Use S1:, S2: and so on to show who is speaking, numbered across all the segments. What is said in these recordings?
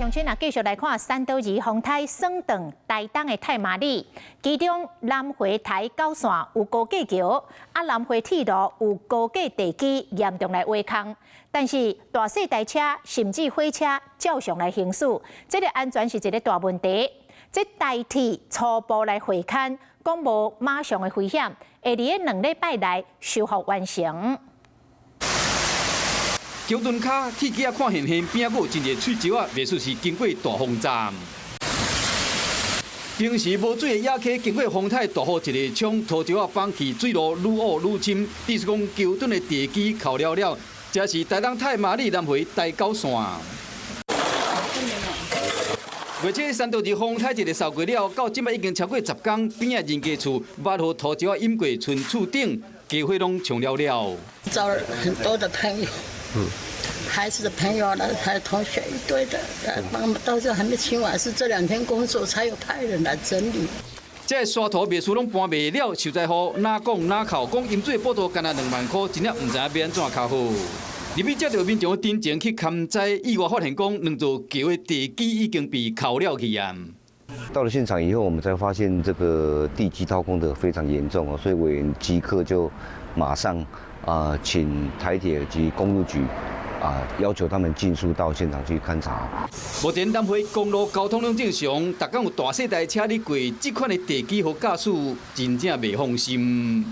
S1: 乡亲啊，继续来看三岛二风台爽断台东的太麻里，其中南回台九线有高架桥，南回铁路有高架地基严重来挖空，但是大细台车甚至火车照常来行驶，这个安全是一个大问题。这代替初步来会勘，讲无马上的危险，会伫2礼拜内修复完成。
S2: 桥墩卡铁架看现现边仔有真个喙石啊，袂输是经过大风站。平时无水的野溪经过风台大雨一个冲，土石啊放弃，水路愈恶愈深，意思讲桥墩的地基靠了了，这是台东太麻里南回台九线。而且三道二风台一个扫过了，到即摆已经超过10天，边仔人家厝挖好土石啊淹过村厝顶，家伙拢冲了了。
S3: 找了很多的朋友。 孩子的朋友呢，还有同学一堆的，帮我们到时候还没清完，是这2天工作才有派人来整理。
S2: 这沙土灭树拢搬袂了，受灾户哪讲哪哭，讲淹水补助干那2万块，真正唔知影要安怎较好。入去接到民众真情去勘灾，意外发现讲2座桥的地基已经被扣了去啊。
S4: 到了现场以后，我们才发现这个地基掏空的非常严重哦，所以委员即刻就马上请台铁及公路局。 要求他们尽速到现场去勘查。
S2: 目前南回公路交通拢正常，逐天有大细台车哩过，这款的地基和驾驶真正袂放心。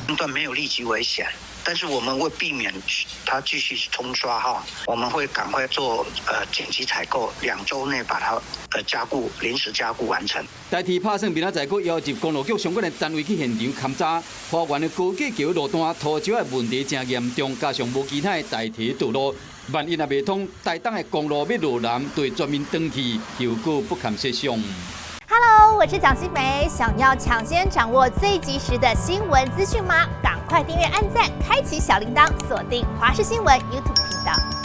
S5: 中断没有立即危险，但是我们为避免它继续冲刷哈，我们会赶快做紧急采购，2周内把它加固临时加固完成。
S2: 代替拍算明仔载，佫要求公路局相关的单位去现场勘查，花园的高架桥路段土石的问题真严重，加上无其他的代替道路，万一若袂通，台东的公路要落南，对全面登去，后果不堪设想。
S6: Hello， 我是蒋欣梅，想要抢先掌握最及时的新闻资讯吗？赶快订阅、按赞、开启小铃铛，锁定华视新闻 YouTube 频道。